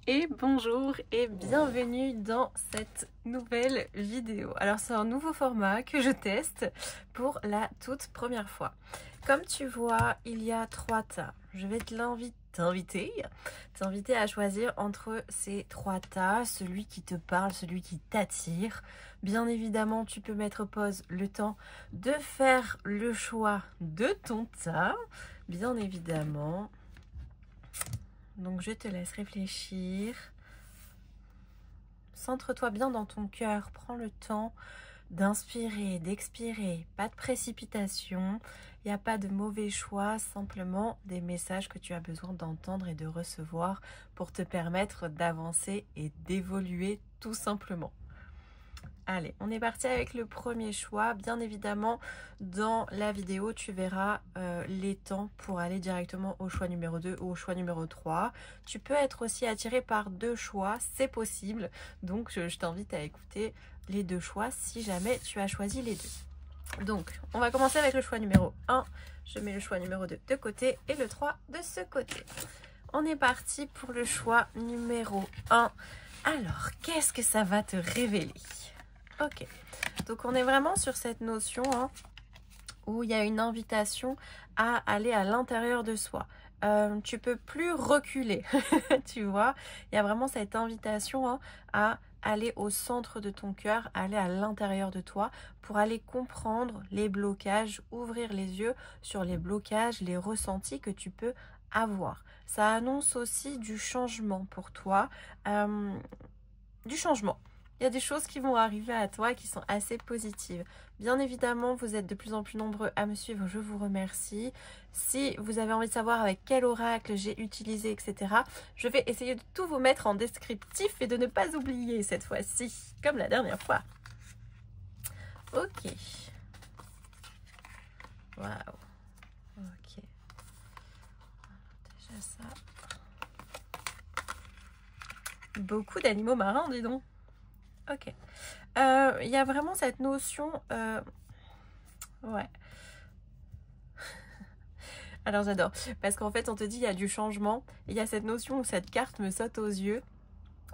Et bonjour et bienvenue dans cette nouvelle vidéo. Alors c'est un nouveau format que je teste pour la toute première fois. Comme tu vois, il y a 3 tas. Je vais t'inviter à choisir entre ces 3 tas, celui qui te parle, celui qui t'attire. Bien évidemment, tu peux mettre pause le temps de faire le choix de ton tas, bien évidemment. Donc je te laisse réfléchir. Centre-toi bien dans ton cœur. Prends le temps d'inspirer, d'expirer. Pas de précipitation. Il n'y a pas de mauvais choix. Simplement des messages que tu as besoin d'entendre et de recevoir pour te permettre d'avancer et d'évoluer tout simplement. Allez, on est parti avec le premier choix. Bien évidemment, dans la vidéo, tu verras les temps pour aller directement au choix numéro 2 ou au choix numéro 3. Tu peux être aussi attiré par 2 choix, c'est possible. Donc, je t'invite à écouter les 2 choix si jamais tu as choisi les 2. Donc, on va commencer avec le choix numéro 1. Je mets le choix numéro 2 de côté et le 3 de ce côté. On est parti pour le choix numéro 1. Alors, qu'est-ce que ça va te révéler ? Ok, donc on est vraiment sur cette notion où il y a une invitation à aller à l'intérieur de soi. Tu peux plus reculer, tu vois. Il y a vraiment cette invitation à aller au centre de ton cœur, aller à l'intérieur de toi pour aller comprendre les blocages, ouvrir les yeux sur les blocages, les ressentis que tu peux avoir. Ça annonce aussi du changement pour toi, du changement. Il y a des choses qui vont arriver à toi qui sont assez positives. Bien évidemment, vous êtes de plus en plus nombreux à me suivre, je vous remercie. Si vous avez envie de savoir avec quel oracle j'ai utilisé, etc., je vais essayer de tout vous mettre en descriptif et de ne pas oublier cette fois-ci, comme la dernière fois. Ok. Waouh. Ok. Déjà ça. Beaucoup d'animaux marins, dis donc. Ok. Il y a vraiment cette notion... Ouais. Alors j'adore. Parce qu'en fait, on te dit il y a du changement. Il y a cette notion où cette carte me saute aux yeux.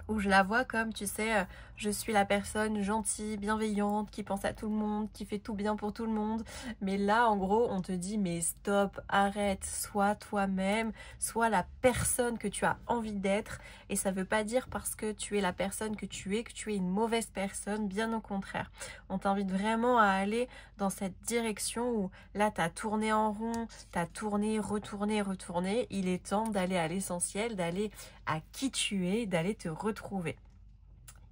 Où je la vois comme, tu sais, je suis la personne gentille, bienveillante, qui pense à tout le monde, qui fait tout bien pour tout le monde. Mais là, en gros, on te dit, mais stop, arrête, sois toi-même, sois la personne que tu as envie d'être. Et ça ne veut pas dire parce que tu es la personne que tu es une mauvaise personne, bien au contraire. On t'invite vraiment à aller dans cette direction où là, tu as tourné en rond, tu as tourné, retourné. Il est temps d'aller à l'essentiel, d'aller à qui tu es, d'aller te retrouver.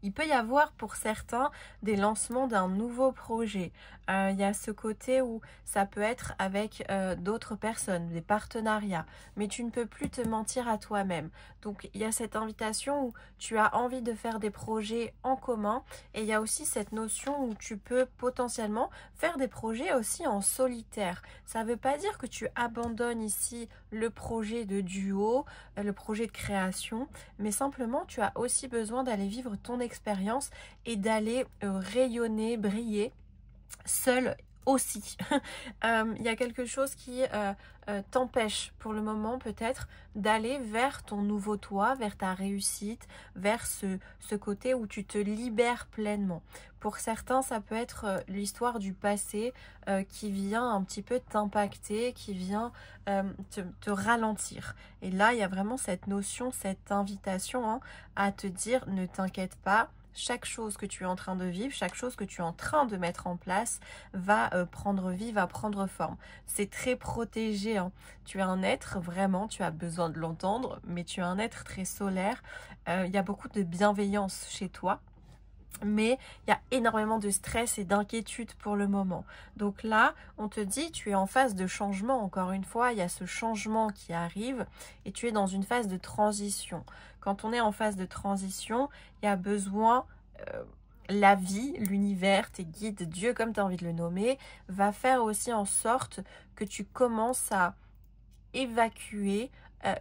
Il peut y avoir pour certains des lancements d'un nouveau projet. Il y a ce côté où ça peut être avec d'autres personnes, des partenariats, mais tu ne peux plus te mentir à toi-même. Donc il y a cette invitation où tu as envie de faire des projets en commun et il y a aussi cette notion où tu peux potentiellement faire des projets aussi en solitaire. Ça ne veut pas dire que tu abandonnes ici le projet de duo, le projet de création, mais simplement tu as aussi besoin d'aller vivre ton expérience et d'aller rayonner, briller seul aussi. Il y a quelque chose qui t'empêche pour le moment peut-être d'aller vers ton nouveau toi, vers ta réussite, vers ce côté où tu te libères pleinement. Pour certains, ça peut être l'histoire du passé qui vient un petit peu t'impacter, qui vient te ralentir. Et là, il y a vraiment cette notion, cette invitation à te dire ne t'inquiète pas. Chaque chose que tu es en train de vivre, chaque chose que tu es en train de mettre en place va prendre vie, va prendre forme. C'est très protégé. Tu es un être, vraiment, tu as besoin de l'entendre, mais tu es un être très solaire. Il y a beaucoup de bienveillance chez toi. Mais il y a énormément de stress et d'inquiétude pour le moment. Donc là, on te dit, tu es en phase de changement. Encore une fois, il y a ce changement qui arrive et tu es dans une phase de transition. Quand on est en phase de transition, il y a besoin... la vie, l'univers, tes guides, Dieu comme tu as envie de le nommer, va faire aussi en sorte que tu commences à évacuer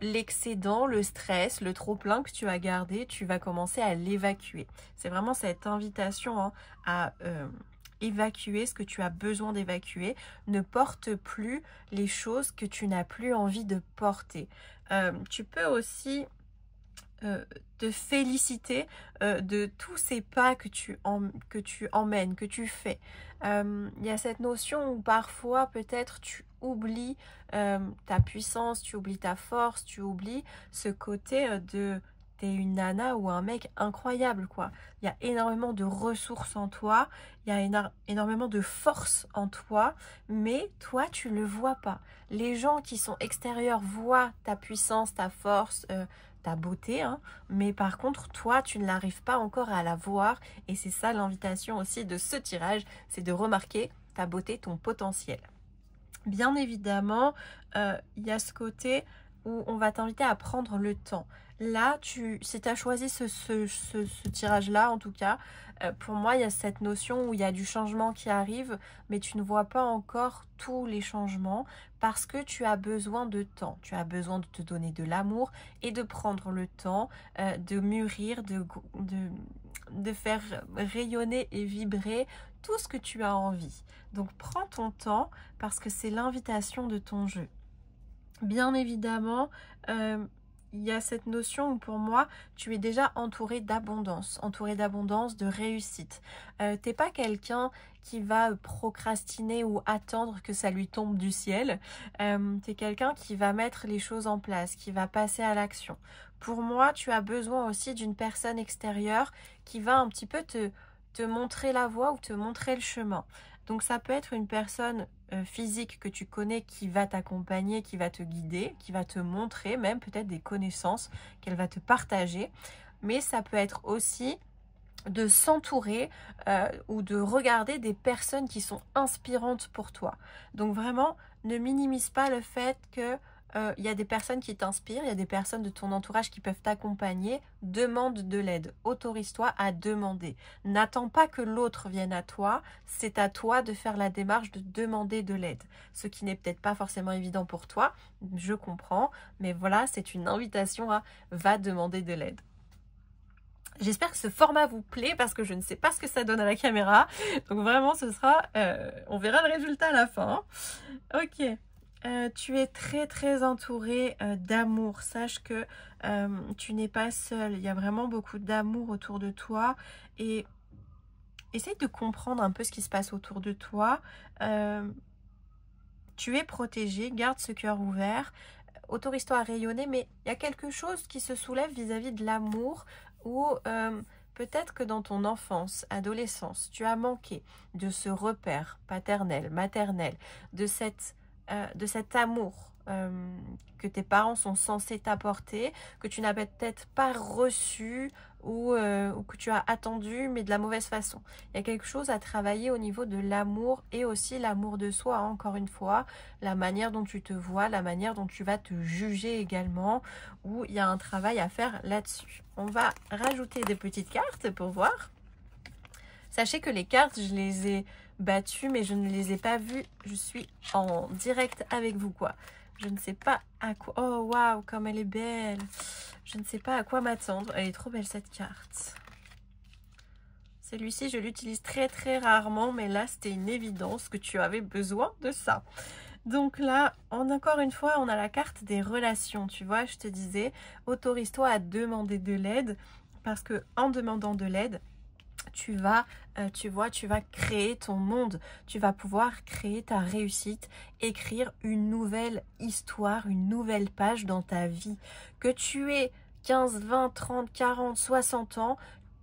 l'excédent, le stress, le trop-plein que tu as gardé, tu vas commencer à l'évacuer. C'est vraiment cette invitation à évacuer ce que tu as besoin d'évacuer. Ne porte plus les choses que tu n'as plus envie de porter. Tu peux aussi te féliciter de tous ces pas que tu emmènes, que tu fais. Il y a cette notion où parfois peut-être tu oublies ta puissance, tu oublies ta force, tu oublies ce côté de t'es une nana ou un mec incroyable, quoi. Il y a énormément de ressources en toi, il y a énormément de force en toi, mais toi tu le vois pas. Les gens qui sont extérieurs voient ta puissance, ta force, ta beauté, hein, mais par contre toi tu ne l'arrives pas encore à la voir, et c'est ça l'invitation aussi de ce tirage, c'est de remarquer ta beauté, ton potentiel. Bien évidemment, il y a ce côté où on va t'inviter à prendre le temps. Là, si tu as choisi ce tirage-là, en tout cas, pour moi, il y a cette notion où il y a du changement qui arrive, mais tu ne vois pas encore tous les changements parce que tu as besoin de temps. Tu as besoin de te donner de l'amour et de prendre le temps de mûrir, de faire rayonner et vibrer tout ce que tu as envie. Donc, prends ton temps parce que c'est l'invitation de ton jeu. Bien évidemment, il y a cette notion où pour moi, tu es déjà entouré d'abondance, de réussite. T'es pas quelqu'un qui va procrastiner ou attendre que ça lui tombe du ciel. T'es quelqu'un qui va mettre les choses en place, qui va passer à l'action. Pour moi, tu as besoin aussi d'une personne extérieure qui va un petit peu te montrer la voie ou te montrer le chemin. Donc ça peut être une personne physique que tu connais qui va t'accompagner, qui va te guider, qui va te montrer même peut-être des connaissances qu'elle va te partager. Mais ça peut être aussi de s'entourer ou de regarder des personnes qui sont inspirantes pour toi. Donc vraiment, ne minimise pas le fait que il y a des personnes qui t'inspirent, il y a des personnes de ton entourage qui peuvent t'accompagner. Demande de l'aide, autorise-toi à demander. N'attends pas que l'autre vienne à toi, c'est à toi de faire la démarche de demander de l'aide. Ce qui n'est peut-être pas forcément évident pour toi, je comprends, mais voilà, c'est une invitation à va demander de l'aide. J'espère que ce format vous plaît parce que je ne sais pas ce que ça donne à la caméra. Donc vraiment, ce sera... on verra le résultat à la fin. Ok. Tu es très très entouré d'amour. Sache que tu n'es pas seul. Il y a vraiment beaucoup d'amour autour de toi. Et essaye de comprendre un peu ce qui se passe autour de toi. Tu es protégé. Garde ce cœur ouvert. Autorise-toi à rayonner. Mais il y a quelque chose qui se soulève vis-à-vis de l'amour ou... peut-être que dans ton enfance, adolescence, tu as manqué de ce repère paternel, maternel, de cet amour que tes parents sont censés t'apporter, que tu n'as peut-être pas reçu ou que tu as attendu, mais de la mauvaise façon. Il y a quelque chose à travailler au niveau de l'amour et aussi l'amour de soi, hein, encore une fois, la manière dont tu te vois, la manière dont tu vas te juger également, où il y a un travail à faire là-dessus. On va rajouter des petites cartes pour voir. Sachez que les cartes, je les ai battues, mais je ne les ai pas vues. Je suis en direct avec vous, quoi. Je ne sais pas à quoi... Oh, waouh, comme elle est belle. Je ne sais pas à quoi m'attendre. Elle est trop belle, cette carte. Celui-ci, je l'utilise très, très rarement, mais là, c'était une évidence que tu avais besoin de ça. Donc là, encore une fois, on a la carte des relations. Tu vois, je te disais, autorise-toi à demander de l'aide parce que en demandant de l'aide, tu vas créer ton monde, tu vas pouvoir créer ta réussite, écrire une nouvelle histoire, une nouvelle page dans ta vie. Que tu aies 15, 20, 30, 40, 60 ans,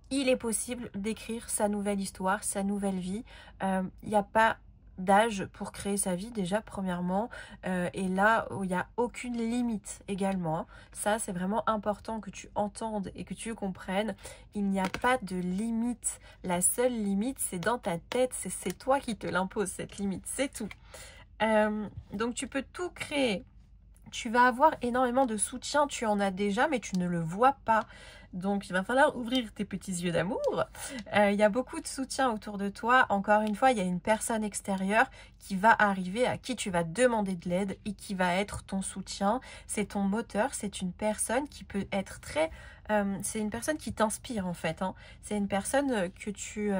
il est possible d'écrire sa nouvelle histoire, sa nouvelle vie. Il n'y a pas d'âge pour créer sa vie déjà premièrement et là où il n'y a aucune limite également, ça c'est vraiment important que tu entendes et que tu comprennes. Il n'y a pas de limite, la seule limite c'est dans ta tête, c'est toi qui te l'impose cette limite, c'est tout. Donc tu peux tout créer, tu vas avoir énormément de soutien, tu en as déjà mais tu ne le vois pas. Donc, il va falloir ouvrir tes petits yeux d'amour. Il y a beaucoup de soutien autour de toi. Encore une fois, il y a une personne extérieure qui va arriver, à qui tu vas demander de l'aide et qui va être ton soutien. C'est ton moteur. C'est une personne qui peut être très... c'est une personne qui t'inspire en fait. Hein. C'est une personne que tu...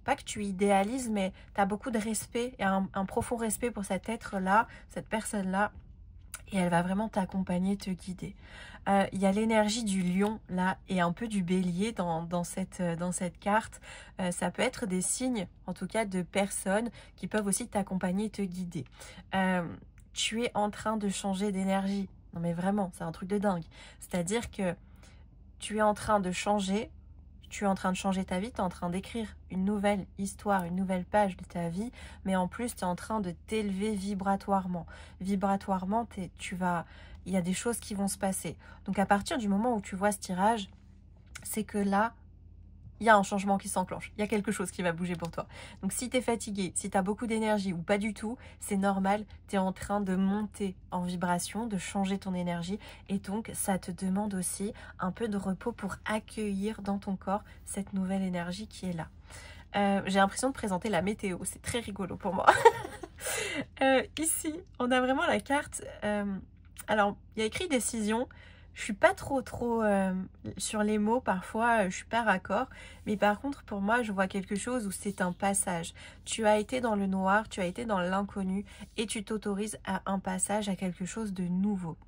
pas que tu idéalises, mais tu as beaucoup de respect et un profond respect pour cet être-là, cette personne-là. et elle va vraiment t'accompagner, te guider. Il y a l'énergie du lion là et un peu du bélier dans cette carte. Ça peut être des signes, en tout cas, de personnes qui peuvent aussi t'accompagner, te guider. Tu es en train de changer d'énergie. Non mais vraiment, c'est un truc de dingue. C'est-à-dire que tu es en train de changer. Tu es en train de changer ta vie, tu es en train d'écrire une nouvelle histoire, une nouvelle page de ta vie, mais en plus, tu es en train de t'élever vibratoirement. Vibratoirement, il y a des choses qui vont se passer. Donc, à partir du moment où tu vois ce tirage, c'est que là, il y a un changement qui s'enclenche. Il y a quelque chose qui va bouger pour toi. Donc, si tu es fatigué, si tu as beaucoup d'énergie ou pas du tout, c'est normal. Tu es en train de monter en vibration, de changer ton énergie. Et donc, ça te demande aussi un peu de repos pour accueillir dans ton corps cette nouvelle énergie qui est là. J'ai l'impression de présenter la météo. C'est très rigolo pour moi. Ici, on a vraiment la carte. Alors, il y a écrit décision. Je suis pas trop sur les mots, parfois je suis pas raccord, mais par contre pour moi je vois quelque chose où c'est un passage. Tu as été dans le noir, tu as été dans l'inconnu et tu t'autorises à un passage, à quelque chose de nouveau.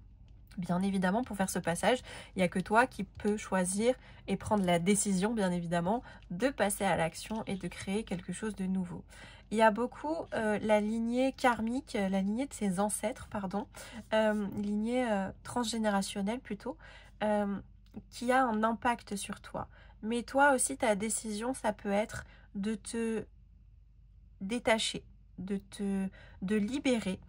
Bien évidemment, pour faire ce passage, il n'y a que toi qui peux choisir et prendre la décision, bien évidemment, de passer à l'action et de créer quelque chose de nouveau. Il y a beaucoup la lignée karmique, la lignée de ses ancêtres, pardon, lignée transgénérationnelle plutôt, qui a un impact sur toi. Mais toi aussi, ta décision, ça peut être de te détacher, de libérer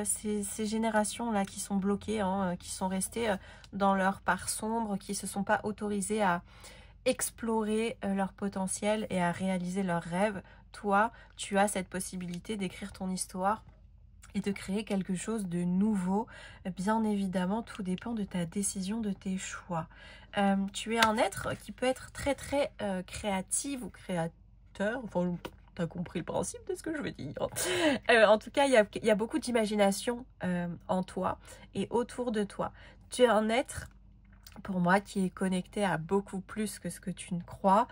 ces générations-là qui sont bloquées, hein, qui sont restées dans leur part sombre, qui ne se sont pas autorisées à explorer leur potentiel et à réaliser leurs rêves. Toi, tu as cette possibilité d'écrire ton histoire et de créer quelque chose de nouveau. Bien évidemment, tout dépend de ta décision, de tes choix. Tu es un être qui peut être très créatif ou créateur, enfin t'as compris le principe de ce que je veux dire. En tout cas, il y a beaucoup d'imagination en toi et autour de toi. Tu es un être, pour moi, qui est connecté à beaucoup plus que ce que tu ne crois.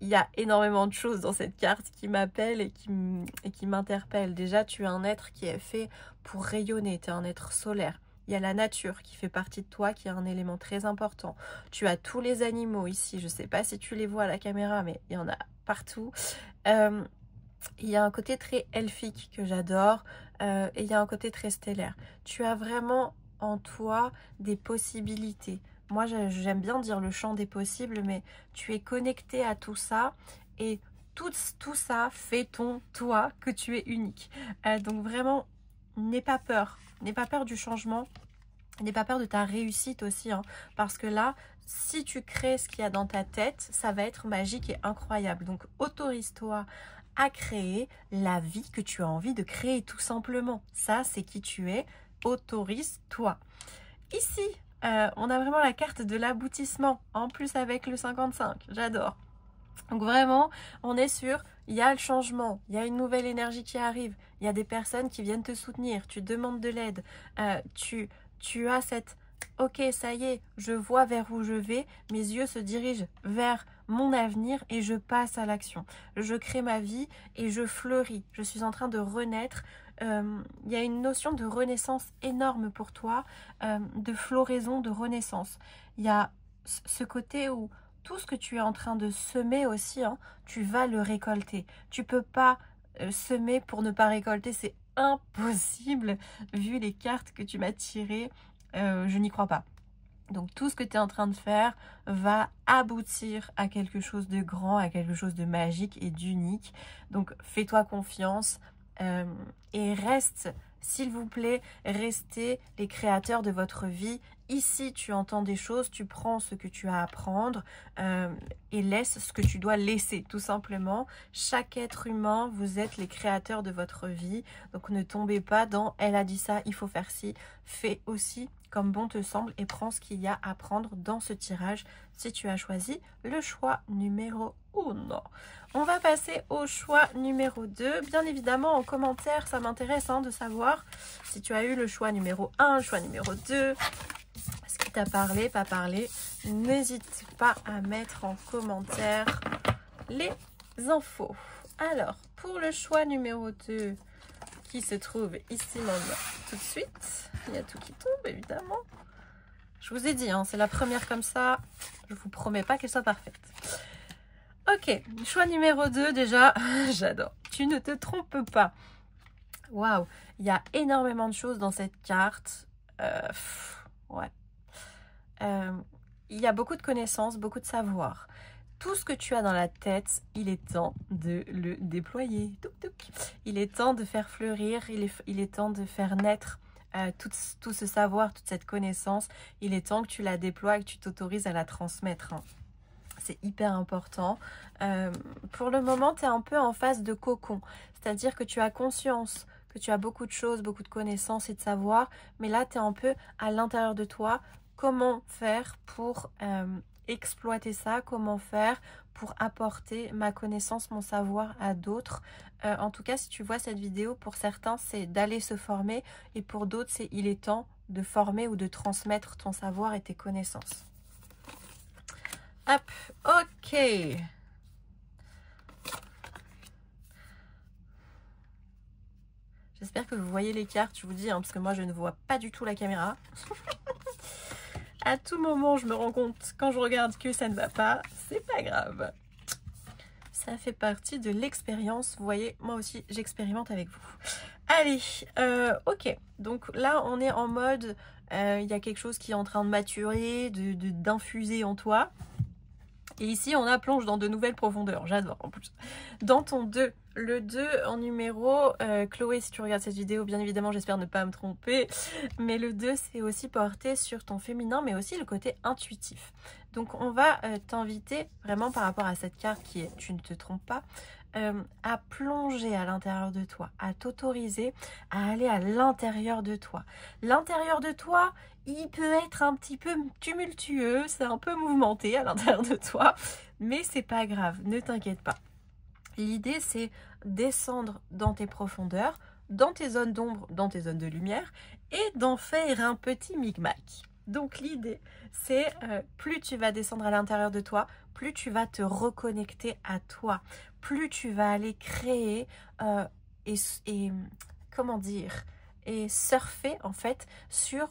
Il y a énormément de choses dans cette carte qui m'appellent et qui m'interpellent. Déjà, tu es un être qui est fait pour rayonner. Tu es un être solaire. Il y a la nature qui fait partie de toi, qui est un élément très important. Tu as tous les animaux ici. Je ne sais pas si tu les vois à la caméra, mais il y en a partout. Il y a un côté très elfique que j'adore. Et il y a un côté très stellaire. Tu as vraiment en toi des possibilités. Moi, j'aime bien dire le champ des possibles, mais tu es connecté à tout ça et tout ça fait ton toi, que tu es unique. Donc vraiment, n'aie pas peur. N'aie pas peur du changement. N'aie pas peur de ta réussite aussi, hein, parce que là, si tu crées ce qu'il y a dans ta tête, ça va être magique et incroyable. Donc, autorise-toi à créer la vie que tu as envie de créer, tout simplement. Ça, c'est qui tu es. Autorise-toi. Ici, on a vraiment la carte de l'aboutissement, en plus avec le 55. J'adore. Donc vraiment, on est sûr, il y a le changement, il y a une nouvelle énergie qui arrive, il y a des personnes qui viennent te soutenir, tu demandes de l'aide, tu as cette « ok, ça y est, je vois vers où je vais, mes yeux se dirigent vers mon avenir et je passe à l'action. Je crée ma vie et je fleuris, je suis en train de renaître. » Il y a une notion de renaissance énorme pour toi, de floraison, de renaissance. Il y a ce côté où tout ce que tu es en train de semer aussi, hein, tu vas le récolter. Tu peux pas semer pour ne pas récolter, c'est impossible vu les cartes que tu m'as tirées. Je n'y crois pas. Donc tout ce que tu es en train de faire va aboutir à quelque chose de grand, à quelque chose de magique et d'unique. Donc fais-toi confiance et reste, s'il vous plaît, restez les créateurs de votre vie. Ici, tu entends des choses, tu prends ce que tu as à prendre et laisse ce que tu dois laisser, tout simplement. Chaque être humain, vous êtes les créateurs de votre vie. Donc ne tombez pas dans « elle a dit ça, il faut faire ci ». Fais aussi comme bon te semble et prends ce qu'il y a à prendre dans ce tirage si tu as choisi le choix numéro 1. On va passer au choix numéro 2. Bien évidemment, en commentaire, ça m'intéresse de savoir si tu as eu le choix numéro 1, le choix numéro 2. Ce qui t'a parlé, pas parlé. N'hésite pas à mettre en commentaire les infos. Alors, pour le choix numéro 2, qui se trouve ici maintenant. Tout de suite, il y a tout qui tombe évidemment. Je vous ai dit, hein, c'est la première comme ça. Je vous promets pas qu'elle soit parfaite. Ok, choix numéro 2 déjà, j'adore. Tu ne te trompes pas. Waouh, il y a énormément de choses dans cette carte. Ouais. Il y a beaucoup de connaissances, beaucoup de savoir. Tout ce que tu as dans la tête, il est temps de le déployer. Touc, touc. Il est temps de faire fleurir, il est temps de faire naître tout ce savoir, toute cette connaissance. Il est temps que tu la déploies et que tu t'autorises à la transmettre. Hein. C'est hyper important. Pour le moment, tu es un peu en phase de cocon. C'est-à-dire que tu as conscience que tu as beaucoup de choses, beaucoup de connaissances et de savoir. Mais là, tu es un peu à l'intérieur de toi. Comment faire pour exploiter ça? Comment faire pour apporter ma connaissance, mon savoir à d'autres? En tout cas, si tu vois cette vidéo, pour certains, c'est d'aller se former. Et pour d'autres, c'est il est temps de former ou de transmettre ton savoir et tes connaissances. Hop, ok. J'espère que vous voyez les cartes, je vous dis, hein, parce que moi je ne vois pas du tout la caméra. À tout moment, je me rends compte quand je regarde que ça ne va pas. C'est pas grave. Ça fait partie de l'expérience. Vous voyez, moi aussi, j'expérimente avec vous. Allez, ok. Donc là, on est en mode, il y a quelque chose qui est en train de maturer, d'infuser en toi. Et ici, on plonge dans de nouvelles profondeurs. J'adore en plus. Dans ton 2, le 2 en numéro, Chloé, si tu regardes cette vidéo, bien évidemment, j'espère ne pas me tromper. Mais le 2, c'est aussi porté sur ton féminin, mais aussi le côté intuitif. Donc, on va t'inviter vraiment par rapport à cette carte qui est « Tu ne te trompes pas », à plonger à l'intérieur de toi, à t'autoriser à aller à l'intérieur de toi. L'intérieur de toi, il peut être un petit peu tumultueux, c'est un peu mouvementé à l'intérieur de toi, mais c'est pas grave, ne t'inquiète pas. L'idée, c'est descendre dans tes profondeurs, dans tes zones d'ombre, dans tes zones de lumière, et d'en faire un petit micmac. Donc l'idée, c'est plus tu vas descendre à l'intérieur de toi, plus tu vas te reconnecter à toi, plus tu vas aller créer et comment dire, et surfer en fait sur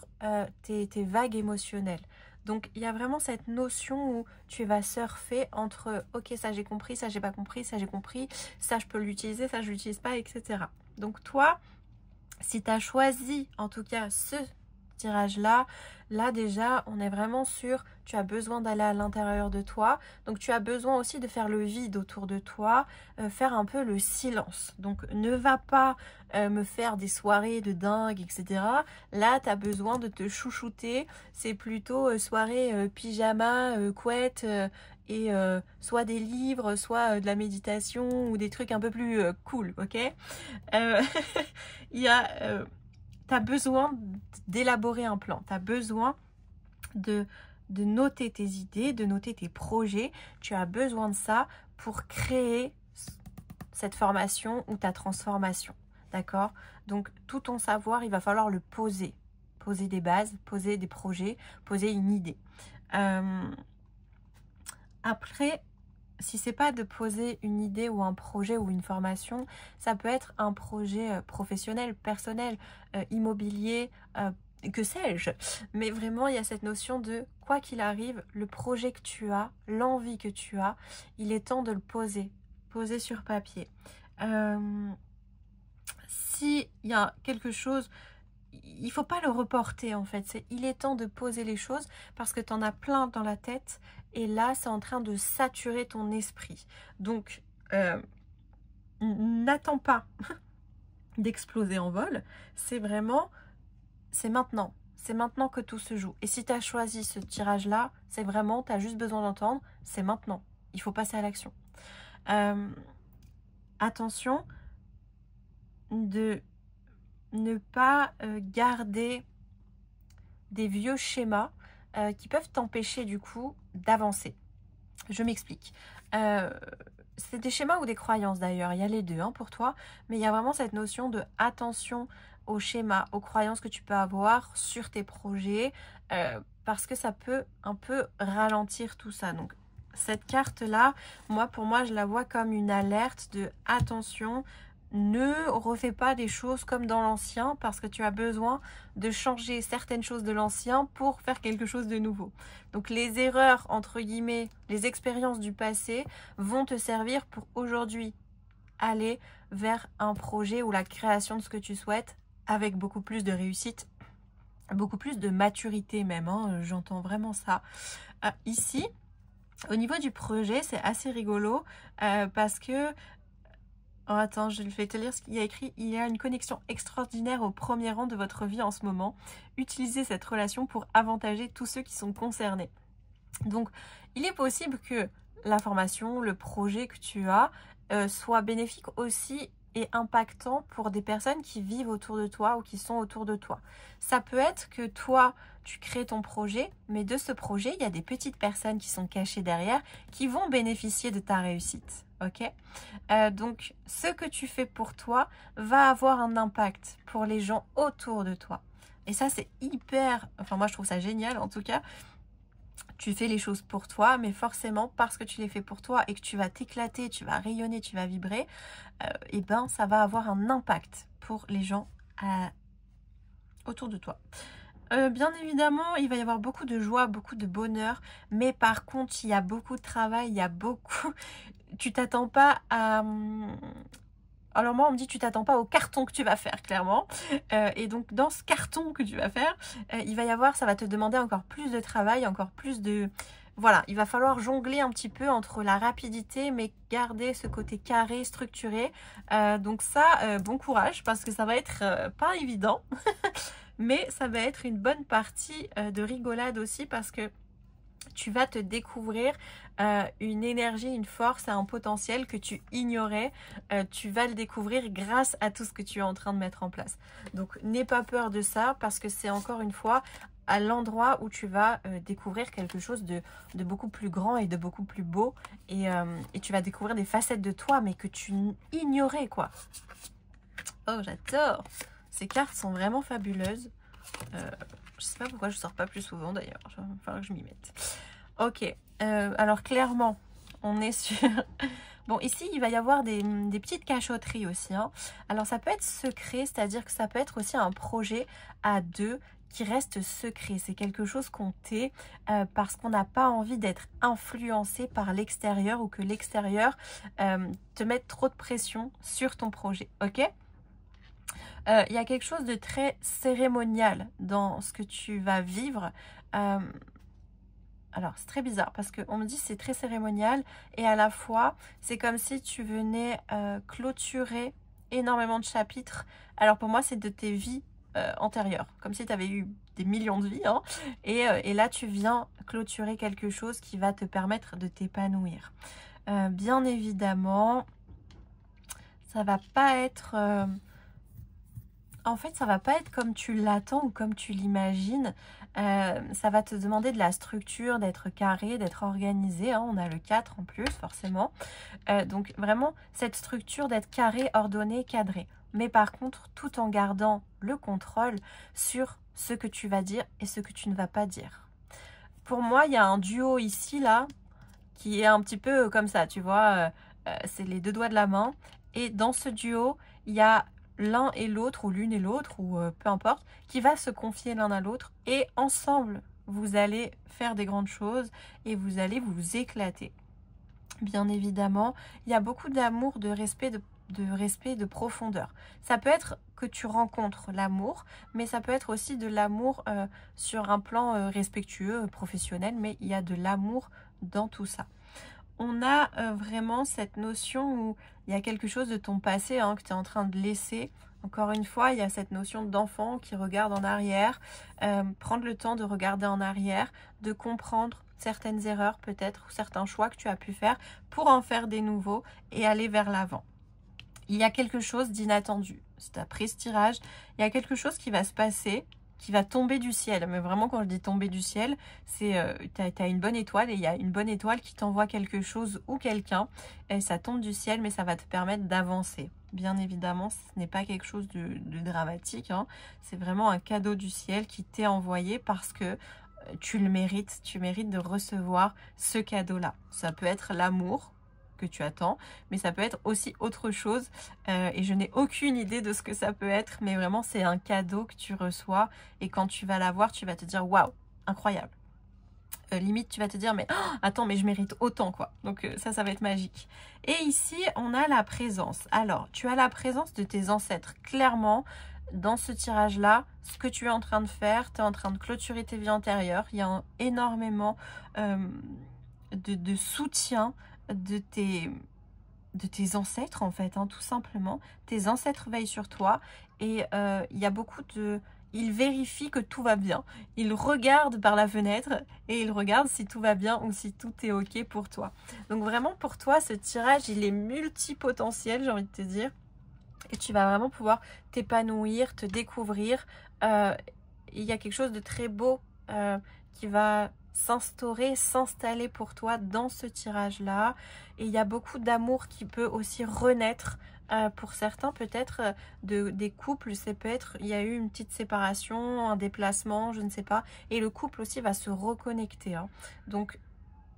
tes vagues émotionnelles. Donc il y a vraiment cette notion où tu vas surfer entre ok, ça j'ai compris, ça j'ai pas compris, ça j'ai compris, ça je peux l'utiliser, ça je l'utilise pas, etc. Donc toi, si tu as choisi en tout cas ce tirage là déjà on est vraiment sur tu as besoin d'aller à l'intérieur de toi, donc tu as besoin aussi de faire le vide autour de toi, faire un peu le silence. Donc ne va pas me faire des soirées de dingue, etc. Là tu as besoin de te chouchouter, c'est plutôt soirée pyjama, couette et soit des livres, soit de la méditation ou des trucs un peu plus cool, ok. Il y a tu as besoin d'élaborer un plan, tu as besoin de noter tes idées, de noter tes projets. Tu as besoin de ça pour créer cette formation ou ta transformation. D'accord? Donc, tout ton savoir, il va falloir le poser. Poser des bases, poser des projets, poser une idée. Après, si c'est pas de poser une idée ou un projet ou une formation, ça peut être un projet professionnel, personnel, immobilier, que sais-je. Mais vraiment, il y a cette notion de quoi qu'il arrive, le projet que tu as, l'envie que tu as, il est temps de le poser sur papier. S'il y a quelque chose, il ne faut pas le reporter en fait. Il est temps de poser les choses parce que tu en as plein dans la tête et là, c'est en train de saturer ton esprit. Donc, n'attends pas d'exploser en vol. C'est vraiment, c'est maintenant. C'est maintenant que tout se joue. Et si tu as choisi ce tirage-là, c'est vraiment, tu as juste besoin d'entendre, c'est maintenant. Il faut passer à l'action. Attention de ne pas garder des vieux schémas qui peuvent t'empêcher du coup d'avancer. Je m'explique. C'est des schémas ou des croyances d'ailleurs, il y a les deux hein, pour toi, mais il y a vraiment cette notion de attention aux schémas, aux croyances que tu peux avoir sur tes projets, parce que ça peut un peu ralentir tout ça. Donc cette carte-là, pour moi, je la vois comme une alerte de attention, ne refais pas des choses comme dans l'ancien parce que tu as besoin de changer certaines choses de l'ancien pour faire quelque chose de nouveau. Donc les erreurs, entre guillemets, les expériences du passé vont te servir pour aujourd'hui aller vers un projet ou la création de ce que tu souhaites avec beaucoup plus de réussite, beaucoup plus de maturité même, hein, j'entends vraiment ça. Ici, au niveau du projet, c'est assez rigolo parce que oh, attends, je vais te lire ce qu'il y a écrit. Il y a une connexion extraordinaire au premier rang de votre vie en ce moment. Utilisez cette relation pour avantager tous ceux qui sont concernés. Donc, il est possible que l'information, le projet que tu as soit bénéfique aussi et impactant pour des personnes qui vivent autour de toi ou qui sont autour de toi. Ça peut être que toi, tu crées ton projet, mais de ce projet, il y a des petites personnes qui sont cachées derrière qui vont bénéficier de ta réussite. Ok, donc ce que tu fais pour toi va avoir un impact pour les gens autour de toi. Et ça, c'est hyper... Enfin, moi, je trouve ça génial, en tout cas. Tu fais les choses pour toi, mais forcément, parce que tu les fais pour toi et que tu vas t'éclater, tu vas rayonner, tu vas vibrer, et ben, ça va avoir un impact pour les gens autour de toi. Bien évidemment, il va y avoir beaucoup de joie, beaucoup de bonheur, mais par contre, il y a beaucoup de travail, il y a beaucoup... Tu t'attends pas à... Alors moi, on me dit, tu t'attends pas au carton que tu vas faire, clairement. Et donc, dans ce carton que tu vas faire, il va y avoir, ça va te demander encore plus de travail, encore plus de... Voilà, il va falloir jongler un petit peu entre la rapidité, mais garder ce côté carré, structuré. Donc ça, bon courage, parce que ça va être pas évident. Mais ça va être une bonne partie de rigolade aussi, parce que tu vas te découvrir une énergie, une force, un potentiel que tu ignorais. Tu vas le découvrir grâce à tout ce que tu es en train de mettre en place. Donc, n'aie pas peur de ça parce que c'est encore une fois à l'endroit où tu vas découvrir quelque chose de beaucoup plus grand et de beaucoup plus beau. Et tu vas découvrir des facettes de toi, mais que tu ignorais, quoi. Oh, j'adore! Ces cartes sont vraiment fabuleuses. Je sais pas pourquoi je sors pas plus souvent d'ailleurs. Il va falloir que je m'y mette. Ok. Alors clairement, on est sur... Bon, ici, il va y avoir des petites cachotteries aussi. Hein. Alors, ça peut être secret, c'est-à-dire que ça peut être aussi un projet à deux qui reste secret. C'est quelque chose qu'on tait parce qu'on n'a pas envie d'être influencé par l'extérieur ou que l'extérieur te mette trop de pression sur ton projet. Ok ? Il y a quelque chose de très cérémonial dans ce que tu vas vivre. Alors, c'est très bizarre parce qu'on me dit que c'est très cérémonial et à la fois, c'est comme si tu venais clôturer énormément de chapitres. Alors, pour moi, c'est de tes vies antérieures, comme si tu avais eu des millions de vies. Hein, et là, tu viens clôturer quelque chose qui va te permettre de t'épanouir. Bien évidemment, ça va pas être... En fait, ça va pas être comme tu l'attends ou comme tu l'imagines. Ça va te demander de la structure, d'être carré, d'être organisé. Hein. On a le 4 en plus, forcément. Donc, vraiment, cette structure d'être carré, ordonné, cadré. Mais par contre, tout en gardant le contrôle sur ce que tu vas dire et ce que tu ne vas pas dire. Pour moi, il y a un duo ici, là, qui est un petit peu comme ça, tu vois. C'est les deux doigts de la main. Et dans ce duo, il y a l'un et l'autre, ou l'une et l'autre, ou peu importe, qui va se confier l'un à l'autre. Et ensemble, vous allez faire des grandes choses et vous allez vous éclater. Bien évidemment, il y a beaucoup d'amour, de respect, de profondeur. Ça peut être que tu rencontres l'amour, mais ça peut être aussi de l'amour sur un plan respectueux, professionnel, mais il y a de l'amour dans tout ça. On a vraiment cette notion où il y a quelque chose de ton passé hein, que tu es en train de laisser. Encore une fois, il y a cette notion d'enfant qui regarde en arrière. Prendre le temps de regarder en arrière, de comprendre certaines erreurs peut-être ou certains choix que tu as pu faire pour en faire des nouveaux et aller vers l'avant. Il y a quelque chose d'inattendu. Si tu as pris ce tirage, il y a quelque chose qui va se passer, qui va tomber du ciel. Mais vraiment, quand je dis tomber du ciel, c'est tu as une bonne étoile et il y a une bonne étoile qui t'envoie quelque chose ou quelqu'un. Et ça tombe du ciel, mais ça va te permettre d'avancer. Bien évidemment, ce n'est pas quelque chose de dramatique. Hein. C'est vraiment un cadeau du ciel qui t'est envoyé parce que tu le mérites. Tu mérites de recevoir ce cadeau-là. Ça peut être l'amour que tu attends, mais ça peut être aussi autre chose et je n'ai aucune idée de ce que ça peut être, mais vraiment c'est un cadeau que tu reçois et quand tu vas l'avoir, tu vas te dire waouh, incroyable. Limite tu vas te dire mais oh, attends mais je mérite autant quoi, donc ça va être magique. Et ici on a la présence. Alors tu as la présence de tes ancêtres, clairement dans ce tirage là ce que tu es en train de faire, tu es en train de clôturer tes vies antérieures, il y a énormément de soutien de tes ancêtres en fait, hein, tout simplement. Tes ancêtres veillent sur toi et il y a beaucoup de... Ils vérifient que tout va bien. Ils regardent par la fenêtre et ils regardent si tout va bien ou si tout est ok pour toi. Donc vraiment pour toi, ce tirage, il est multipotentiel, j'ai envie de te dire. Et tu vas vraiment pouvoir t'épanouir, te découvrir. Il y a quelque chose de très beau qui va s'instaurer, s'installer pour toi dans ce tirage-là. Et il y a beaucoup d'amour qui peut aussi renaître. Pour certains, peut-être, des couples, c'est peut-être, il y a eu une petite séparation, un déplacement, je ne sais pas. Et le couple aussi va se reconnecter. Hein. Donc,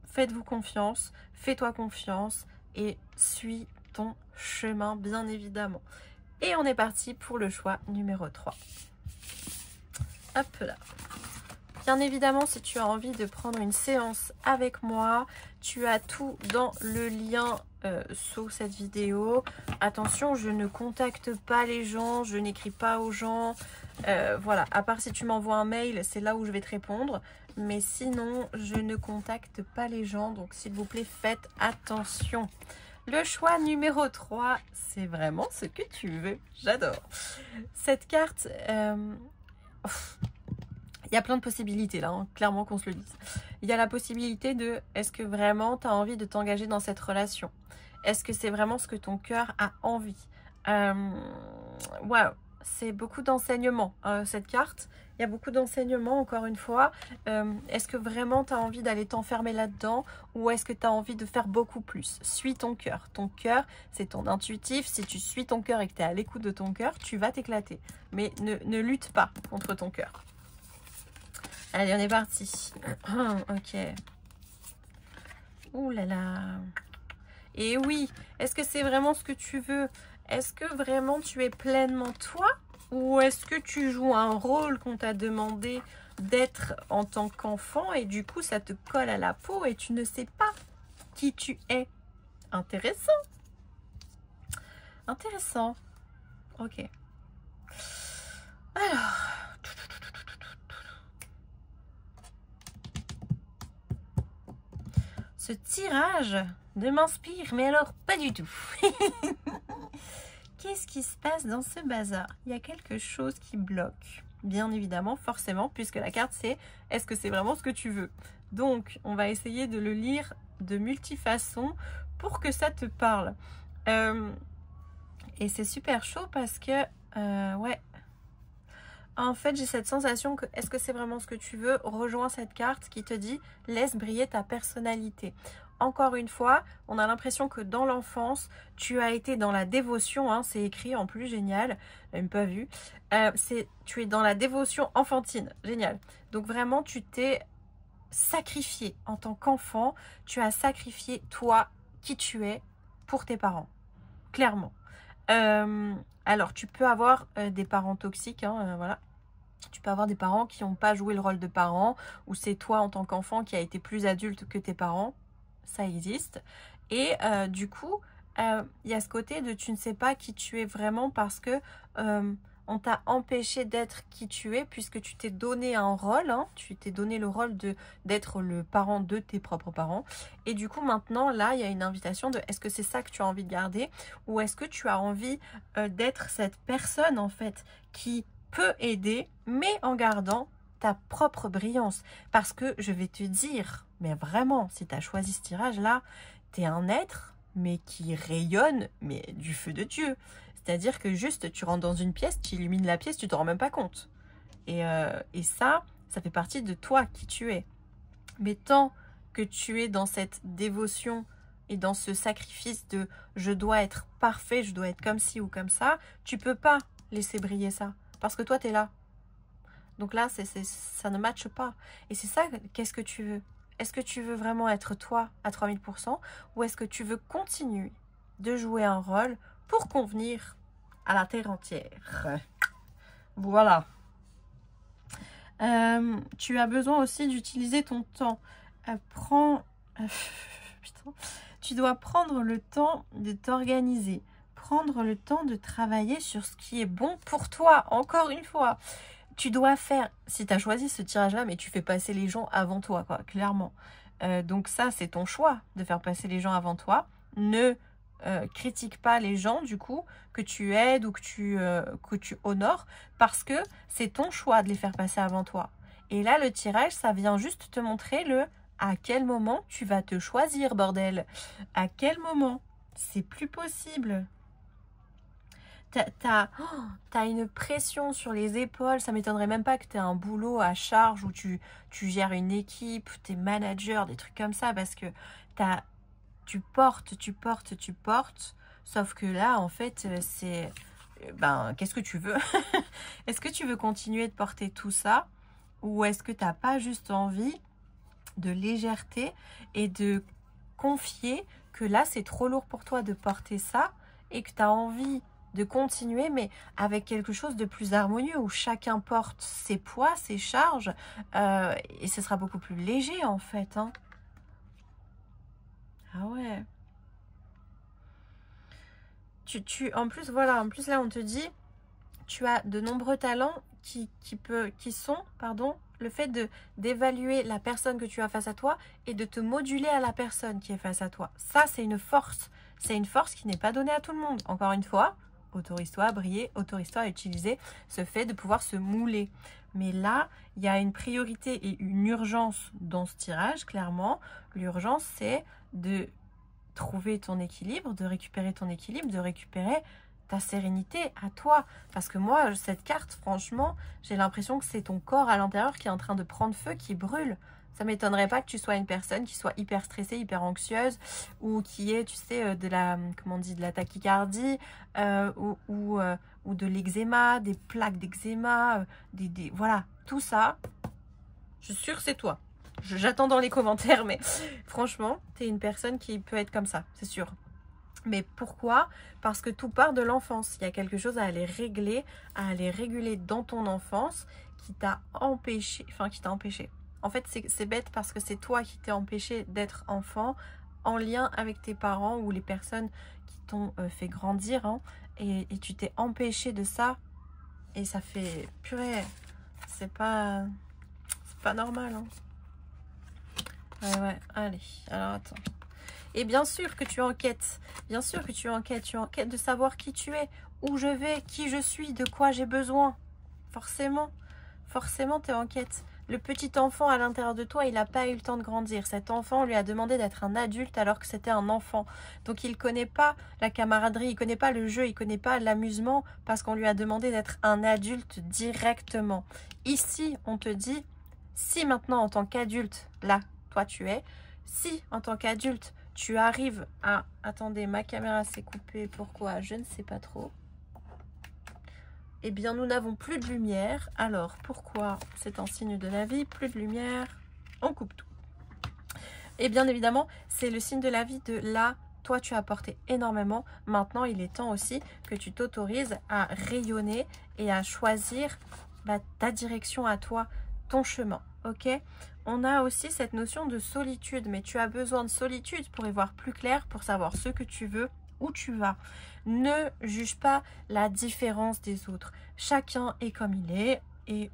faites-vous confiance, fais-toi confiance et suis ton chemin, bien évidemment. Et on est parti pour le choix numéro 3. Hop là. Bien évidemment, si tu as envie de prendre une séance avec moi, tu as tout dans le lien sous cette vidéo. Attention, je ne contacte pas les gens, je n'écris pas aux gens. Voilà, à part si tu m'envoies un mail, c'est là où je vais te répondre. Mais sinon, je ne contacte pas les gens. Donc, s'il vous plaît, faites attention. Le choix numéro 3, c'est vraiment ce que tu veux. J'adore. Cette carte... il y a plein de possibilités là, hein, clairement qu'on se le dise. Il y a la possibilité de, est-ce que vraiment tu as envie de t'engager dans cette relation? Est-ce que c'est vraiment ce que ton cœur a envie? Waouh, c'est beaucoup d'enseignements cette carte. Il y a beaucoup d'enseignements encore une fois. Est-ce que vraiment tu as envie d'aller t'enfermer là-dedans ou est-ce que tu as envie de faire beaucoup plus? Suis ton cœur. Ton cœur, c'est ton intuitif. Si tu suis ton cœur et que tu es à l'écoute de ton cœur, tu vas t'éclater. Mais ne lutte pas contre ton cœur. Allez, on est parti. Ok. Ouh là là. Et oui, est-ce que c'est vraiment ce que tu veux? Est-ce que vraiment tu es pleinement toi? Ou est-ce que tu joues un rôle qu'on t'a demandé d'être en tant qu'enfant et du coup ça te colle à la peau et tu ne sais pas qui tu es? Intéressant. Intéressant. Ok. Alors... Ce tirage ne m'inspire, mais alors pas du tout. Qu'est-ce qui se passe dans ce bazar? Il y a quelque chose qui bloque. Bien évidemment, forcément, puisque la carte c'est « Est-ce que c'est vraiment ce que tu veux ?» Donc, on va essayer de le lire de multifaçons pour que ça te parle. Et c'est super chaud parce que, ouais... En fait, j'ai cette sensation que est-ce que c'est vraiment ce que tu veux? Rejoins cette carte qui te dit laisse briller ta personnalité. Encore une fois, on a l'impression que dans l'enfance, tu as été dans la dévotion, hein, c'est écrit en plus, génial, même pas vu. Tu es dans la dévotion enfantine, génial. Donc vraiment, tu t'es sacrifié en tant qu'enfant, tu as sacrifié toi, qui tu es, pour tes parents, clairement. Alors, tu peux avoir des parents toxiques, hein, voilà. Tu peux avoir des parents qui n'ont pas joué le rôle de parents, ou c'est toi en tant qu'enfant qui a été plus adulte que tes parents. Ça existe. Et du coup, il y a ce côté de tu ne sais pas qui tu es vraiment parce que on t'a empêché d'être qui tu es puisque tu t'es donné un rôle, hein, tu t'es donné le rôle d'être le parent de tes propres parents. Et du coup, maintenant, là, il y a une invitation de est-ce que c'est ça que tu as envie de garder ou est-ce que tu as envie d'être cette personne, en fait, qui peut aider, mais en gardant ta propre brillance. Parce que je vais te dire, mais vraiment, si tu as choisi ce tirage-là, tu es un être, mais qui rayonne, mais du feu de Dieu. C'est-à-dire que juste, tu rentres dans une pièce, tu illumines la pièce, tu t'en rends même pas compte. Et ça fait partie de toi, qui tu es. Mais tant que tu es dans cette dévotion et dans ce sacrifice de « je dois être parfait, je dois être comme ci ou comme ça », tu peux pas laisser briller ça. Parce que toi, tu es là. Donc là, ça ne matche pas. Et c'est ça, qu'est-ce que tu veux? Est-ce que tu veux vraiment être toi à 3000% ou est-ce que tu veux continuer de jouer un rôle pour convenir à la terre entière? Voilà. Tu as besoin aussi d'utiliser ton temps. Putain. Tu dois prendre le temps de t'organiser. Prendre le temps de travailler sur ce qui est bon pour toi. Encore une fois. Tu dois faire, si tu as choisi ce tirage-là, mais tu fais passer les gens avant toi, quoi, clairement. Donc ça, c'est ton choix de faire passer les gens avant toi. Ne critique pas les gens, du coup, que tu aides ou que tu honores, parce que c'est ton choix de les faire passer avant toi. Et là, le tirage, ça vient juste te montrer à quel moment tu vas te choisir, bordel. À quel moment? C'est plus possible. T'as une pression sur les épaules. Ça m'étonnerait même pas que tu aies un boulot à charge où tu gères une équipe, tu es manager, des trucs comme ça, parce que tu portes. Sauf que là, en fait, c'est... Ben, qu'est-ce que tu veux? Est-ce que tu veux continuer de porter tout ça? Ou est-ce que tu n'as pas juste envie de légèreté et de confier que là, c'est trop lourd pour toi de porter ça et que tu as envie de continuer, mais avec quelque chose de plus harmonieux où chacun porte ses poids, ses charges, et ce sera beaucoup plus léger en fait. Hein. Ah ouais. En plus, voilà, en plus là on te dit, tu as de nombreux talents qui sont, le fait d'évaluer la personne que tu as face à toi et de te moduler à la personne qui est face à toi. Ça, c'est une force. C'est une force qui n'est pas donnée à tout le monde. Encore une fois, autorise-toi à briller, autorise-toi à utiliser ce fait de pouvoir se mouler. Mais là, il y a une priorité et une urgence dans ce tirage, clairement. L'urgence, c'est de trouver ton équilibre, de récupérer ton équilibre, de récupérer ta sérénité à toi. Parce que moi, cette carte, franchement, j'ai l'impression que c'est ton corps à l'intérieur qui est en train de prendre feu, qui brûle. Ça m'étonnerait pas que tu sois une personne qui soit hyper stressée, hyper anxieuse, ou qui ait, tu sais, de la tachycardie, ou de l'eczéma, des plaques d'eczéma, voilà, tout ça. Je suis sûre que c'est toi. J'attends dans les commentaires, mais franchement, tu es une personne qui peut être comme ça, c'est sûr. Mais pourquoi? Parce que tout part de l'enfance. Il y a quelque chose à aller régler, à aller réguler dans ton enfance qui t'a empêché, En fait, c'est bête parce que c'est toi qui t'es empêché d'être enfant en lien avec tes parents ou les personnes qui t'ont fait grandir. Hein, et tu t'es empêché de ça. Et ça fait... Purée, c'est pas normal. Hein. Ouais, allez. Alors, attends. Et bien sûr que tu es en quête. Bien sûr que tu es en quête. Tu es en quête de savoir qui tu es, où je vais, qui je suis, de quoi j'ai besoin. Forcément, tu es en quête. Le petit enfant à l'intérieur de toi, il n'a pas eu le temps de grandir. Cet enfant, on lui a demandé d'être un adulte alors que c'était un enfant. Donc, il ne connaît pas la camaraderie, il ne connaît pas le jeu, il ne connaît pas l'amusement parce qu'on lui a demandé d'être un adulte directement. Ici, on te dit, si maintenant, en tant qu'adulte, là, toi, tu es, si en tant qu'adulte, tu arrives à... Attendez, ma caméra s'est coupée. Pourquoi? Je ne sais pas trop. Eh bien, nous n'avons plus de lumière. Alors, pourquoi? C'est un signe de la vie. Plus de lumière. On coupe tout. Et bien évidemment, c'est le signe de la vie de là. Toi, tu as apporté énormément. Maintenant, il est temps aussi que tu t'autorises à rayonner et à choisir ta direction à toi, ton chemin. Ok? On a aussi cette notion de solitude, mais tu as besoin de solitude pour y voir plus clair, pour savoir ce que tu veux, où tu vas. Ne juge pas la différence des autres. Chacun est comme il est, et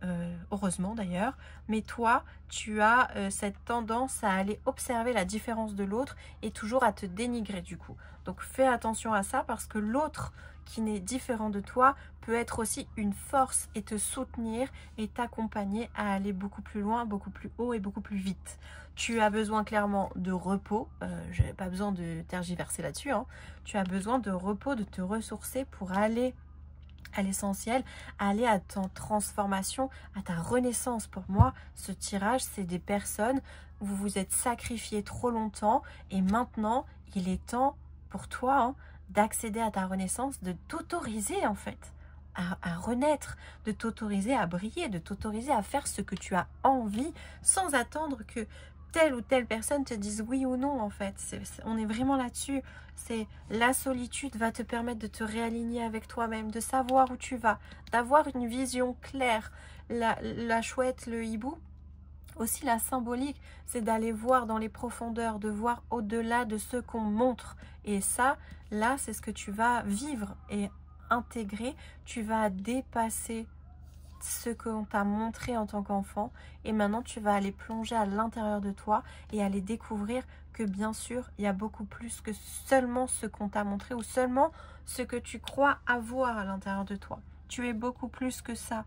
heureusement d'ailleurs, mais toi, tu as cette tendance à aller observer la différence de l'autre et toujours à te dénigrer du coup. Donc fais attention à ça parce que l'autre qui n'est différent de toi peut être aussi une force et te soutenir et t'accompagner à aller beaucoup plus loin, beaucoup plus haut et beaucoup plus vite. Tu as besoin clairement de repos, je n'ai pas besoin de tergiverser là-dessus, hein. Tu as besoin de repos, de te ressourcer pour aller à l'essentiel, aller à ta transformation, à ta renaissance. Pour moi, ce tirage, c'est des personnes où vous vous êtes sacrifiés trop longtemps et maintenant, il est temps pour toi, hein, d'accéder à ta renaissance, de t'autoriser en fait à renaître, de t'autoriser à briller, de t'autoriser à faire ce que tu as envie sans attendre que telle ou telle personne te dise oui ou non en fait. On est vraiment là-dessus. C'est la solitude va te permettre de te réaligner avec toi-même, de savoir où tu vas, d'avoir une vision claire. La chouette, le hibou, aussi la symbolique, c'est d'aller voir dans les profondeurs, de voir au-delà de ce qu'on montre. Et ça, là, c'est ce que tu vas vivre et intégrer. Tu vas dépasser ce qu'on t'a montré en tant qu'enfant et maintenant tu vas aller plonger à l'intérieur de toi et aller découvrir que bien sûr il y a beaucoup plus que seulement ce qu'on t'a montré ou seulement ce que tu crois avoir à l'intérieur de toi. Tu es beaucoup plus que ça.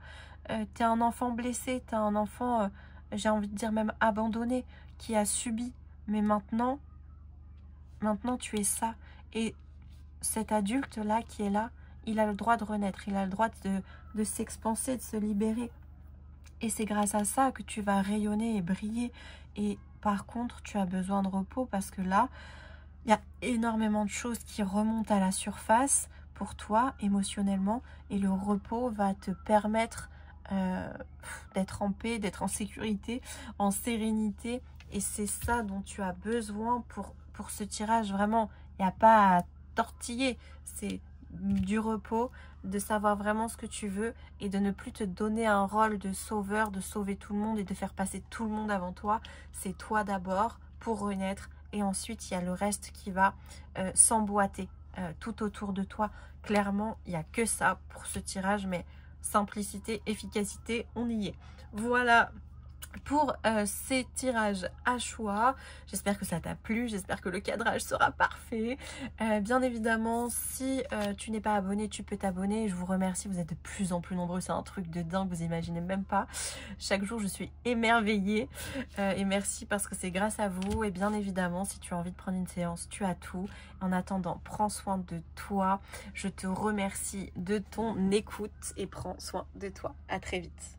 Tu es un enfant blessé, tu es un enfant, j'ai envie de dire même abandonné, qui a subi, mais maintenant tu es ça. Et cet adulte là qui est là, il a le droit de renaître, il a le droit de s'expanser, de se libérer. Et c'est grâce à ça que tu vas rayonner et briller. Et par contre, tu as besoin de repos parce que là, il y a énormément de choses qui remontent à la surface pour toi émotionnellement. Et le repos va te permettre d'être en paix, d'être en sécurité, en sérénité. Et c'est ça dont tu as besoin pour ce tirage. Vraiment, il n'y a pas à tortiller. C'est du repos, de savoir vraiment ce que tu veux et de ne plus te donner un rôle de sauveur, de sauver tout le monde et de faire passer tout le monde avant toi. C'est toi d'abord pour renaître et ensuite il y a le reste qui va s'emboîter tout autour de toi. Clairement, il n'y a que ça pour ce tirage, mais simplicité, efficacité, on y est. Voilà pour ces tirages à choix. J'espère que ça t'a plu, j'espère que le cadrage sera parfait. Bien évidemment, si tu n'es pas abonné, tu peux t'abonner. Je vous remercie, vous êtes de plus en plus nombreux, c'est un truc de dingue, vous imaginez même pas. Chaque jour, je suis émerveillée et merci parce que c'est grâce à vous. Et bien évidemment, si tu as envie de prendre une séance, tu as tout. En attendant, prends soin de toi. Je te remercie de ton écoute et prends soin de toi. À très vite.